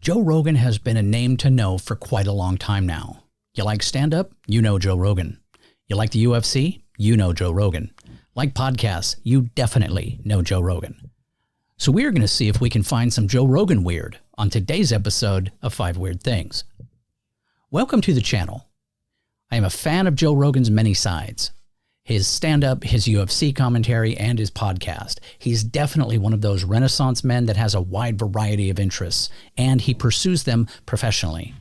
Joe Rogan has been a name to know for quite a long time now. You like stand-up? You know Joe Rogan. You like the UFC? You know Joe Rogan. Like podcasts? You definitely know Joe Rogan. So we're going to see if we can find some Joe Rogan weird on today's episode of 5 Weird Things. Welcome to the channel. I am a fan of Joe Rogan's many sides. His stand-up, his UFC commentary, and his podcast. He's definitely one of those Renaissance men that has a wide variety of interests, and he pursues them professionally.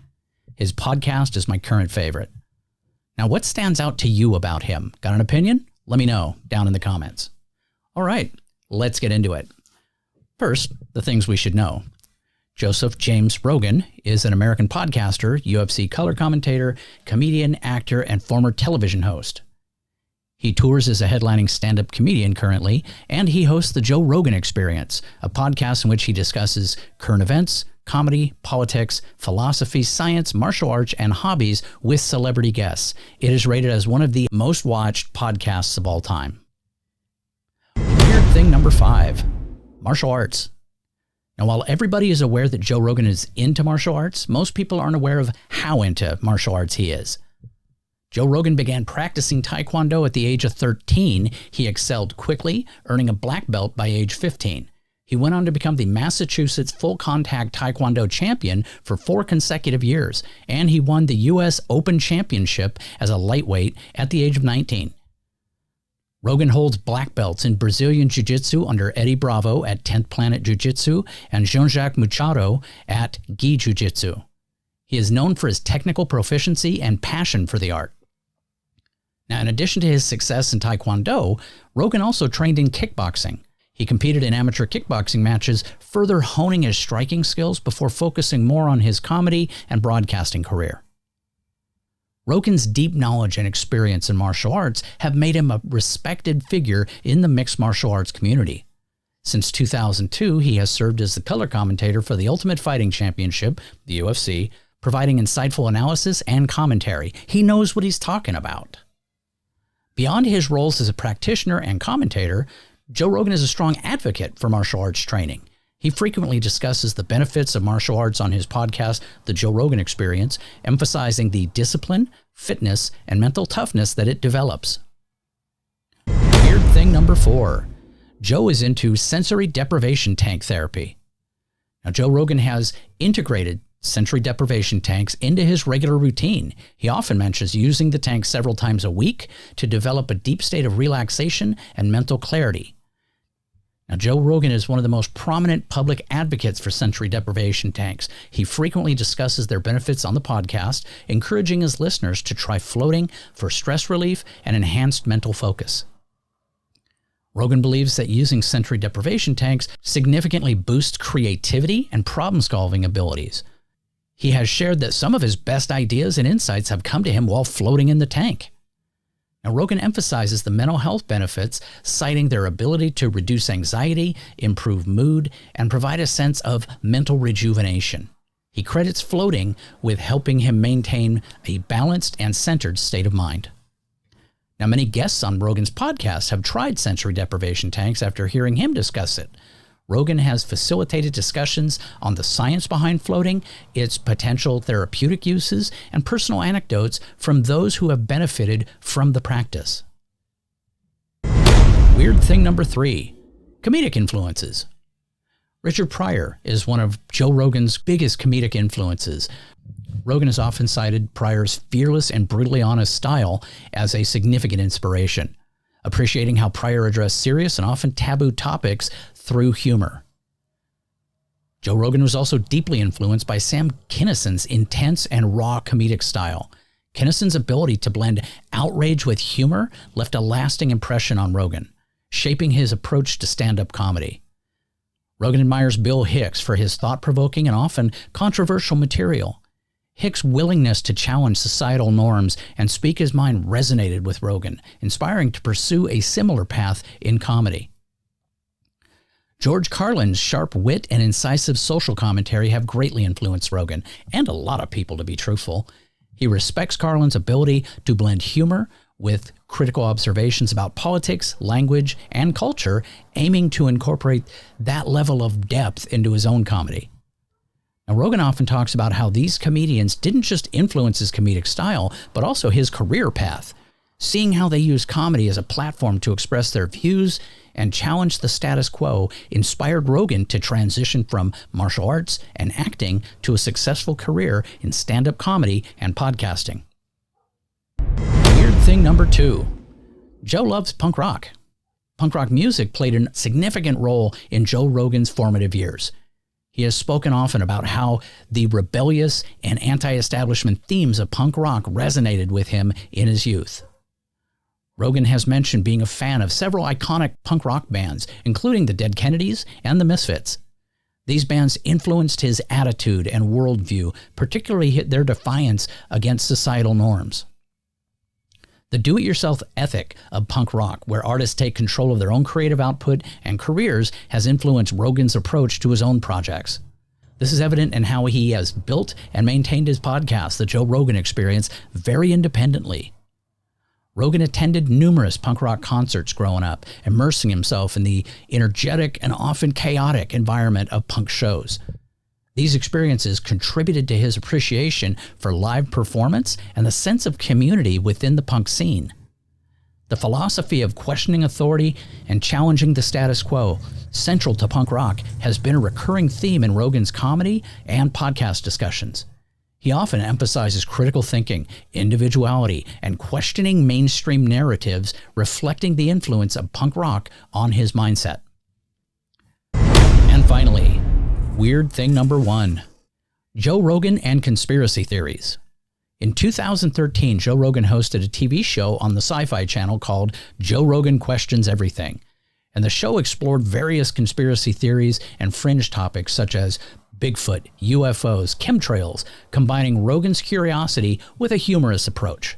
His podcast is my current favorite. Now, what stands out to you about him? Got an opinion? Let me know down in the comments. All right, let's get into it. First, the things we should know. Joseph James Rogan is an American podcaster, UFC color commentator, comedian, actor, and former television host. He tours as a headlining stand-up comedian currently, and he hosts the Joe Rogan Experience, a podcast in which he discusses current events, comedy, politics, philosophy, science, martial arts, and hobbies with celebrity guests. It is rated as one of the most watched podcasts of all time. Weird thing number 5, martial arts. Now, while everybody is aware that Joe Rogan is into martial arts, most people aren't aware of how into martial arts he is. Joe Rogan began practicing Taekwondo at the age of 13. He excelled quickly, earning a black belt by age 15. He went on to become the Massachusetts full-contact Taekwondo champion for 4 consecutive years, and he won the U.S. Open Championship as a lightweight at the age of 19. Rogan holds black belts in Brazilian Jiu-Jitsu under Eddie Bravo at 10th Planet Jiu-Jitsu and Jean-Jacques Machado at Gi Jiu-Jitsu. He is known for his technical proficiency and passion for the art. Now, in addition to his success in Taekwondo, Rogan also trained in kickboxing. He competed in amateur kickboxing matches, further honing his striking skills before focusing more on his comedy and broadcasting career. Rogan's deep knowledge and experience in martial arts have made him a respected figure in the mixed martial arts community. Since 2002, he has served as the color commentator for the Ultimate Fighting Championship, the UFC, providing insightful analysis and commentary. He knows what he's talking about. Beyond his roles as a practitioner and commentator, Joe Rogan is a strong advocate for martial arts training. He frequently discusses the benefits of martial arts on his podcast, The Joe Rogan Experience, emphasizing the discipline, fitness, and mental toughness that it develops. Weird thing number 4. Joe is into sensory deprivation tank therapy. Now, Joe Rogan has integrated sensory deprivation tanks into his regular routine. He often mentions using the tank several times a week to develop a deep state of relaxation and mental clarity. Now, Joe Rogan is one of the most prominent public advocates for sensory deprivation tanks. He frequently discusses their benefits on the podcast, encouraging his listeners to try floating for stress relief and enhanced mental focus. Rogan believes that using sensory deprivation tanks significantly boosts creativity and problem-solving abilities. He has shared that some of his best ideas and insights have come to him while floating in the tank. Now, Rogan emphasizes the mental health benefits, citing their ability to reduce anxiety, improve mood, and provide a sense of mental rejuvenation. He credits floating with helping him maintain a balanced and centered state of mind. Now, many guests on Rogan's podcast have tried sensory deprivation tanks after hearing him discuss it. Rogan has facilitated discussions on the science behind floating, its potential therapeutic uses, and personal anecdotes from those who have benefited from the practice. Weird thing number 3, comedic influences. Richard Pryor is one of Joe Rogan's biggest comedic influences. Rogan has often cited Pryor's fearless and brutally honest style as a significant inspiration, appreciating how Pryor addressed serious and often taboo topics through humor. Joe Rogan was also deeply influenced by Sam Kinison's intense and raw comedic style. Kinison's ability to blend outrage with humor left a lasting impression on Rogan, shaping his approach to stand-up comedy. Rogan admires Bill Hicks for his thought-provoking and often controversial material. Hicks' willingness to challenge societal norms and speak his mind resonated with Rogan, inspiring to pursue a similar path in comedy. George Carlin's sharp wit and incisive social commentary have greatly influenced Rogan, and a lot of people, to be truthful. He respects Carlin's ability to blend humor with critical observations about politics, language, and culture, aiming to incorporate that level of depth into his own comedy. Now, Rogan often talks about how these comedians didn't just influence his comedic style, but also his career path. Seeing how they use comedy as a platform to express their views and challenge the status quo inspired Rogan to transition from martial arts and acting to a successful career in stand-up comedy and podcasting. Weird thing number 2. Joe loves punk rock. Punk rock music played a significant role in Joe Rogan's formative years. He has spoken often about how the rebellious and anti-establishment themes of punk rock resonated with him in his youth. Rogan has mentioned being a fan of several iconic punk rock bands, including the Dead Kennedys and the Misfits. These bands influenced his attitude and worldview, particularly their defiance against societal norms. The do-it-yourself ethic of punk rock, where artists take control of their own creative output and careers, has influenced Rogan's approach to his own projects. This is evident in how he has built and maintained his podcast, The Joe Rogan Experience, very independently. Rogan attended numerous punk rock concerts growing up, immersing himself in the energetic and often chaotic environment of punk shows. These experiences contributed to his appreciation for live performance and the sense of community within the punk scene. The philosophy of questioning authority and challenging the status quo, central to punk rock, has been a recurring theme in Rogan's comedy and podcast discussions. He often emphasizes critical thinking, individuality, and questioning mainstream narratives, reflecting the influence of punk rock on his mindset. And finally, weird thing number 1. Joe Rogan and conspiracy theories. In 2013, Joe Rogan hosted a TV show on the Sci-Fi Channel called Joe Rogan Questions Everything, and the show explored various conspiracy theories and fringe topics such as Bigfoot, UFOs, chemtrails, combining Rogan's curiosity with a humorous approach.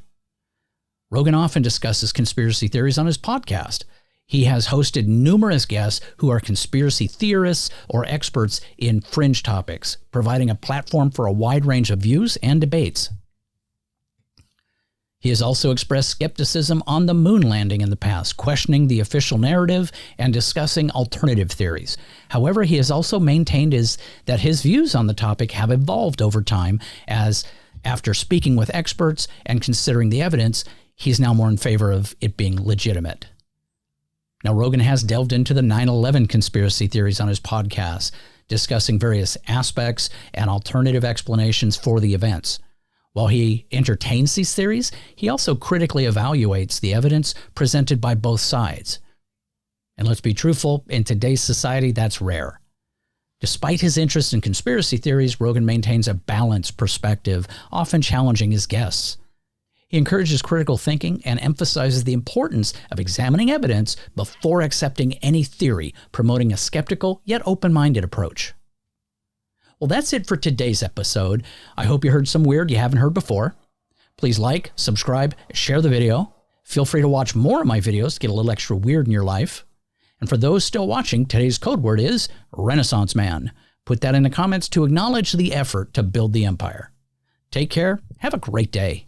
Rogan often discusses conspiracy theories on his podcast. He has hosted numerous guests who are conspiracy theorists or experts in fringe topics, providing a platform for a wide range of views and debates. He has also expressed skepticism on the moon landing in the past, questioning the official narrative and discussing alternative theories. However, he has also maintained that his views on the topic have evolved over time, as after speaking with experts and considering the evidence, he's now more in favor of it being legitimate. Now, Rogan has delved into the 9/11 conspiracy theories on his podcast, discussing various aspects and alternative explanations for the events. While he entertains these theories, he also critically evaluates the evidence presented by both sides. And let's be truthful, in today's society, that's rare. Despite his interest in conspiracy theories, Rogan maintains a balanced perspective, often challenging his guests. He encourages critical thinking and emphasizes the importance of examining evidence before accepting any theory, promoting a skeptical yet open-minded approach. Well, that's it for today's episode. I hope you heard some weird you haven't heard before. Please like, subscribe, share the video. Feel free to watch more of my videos to get a little extra weird in your life. And for those still watching, today's code word is Renaissance Man. Put that in the comments to acknowledge the effort to build the empire. Take care. Have a great day.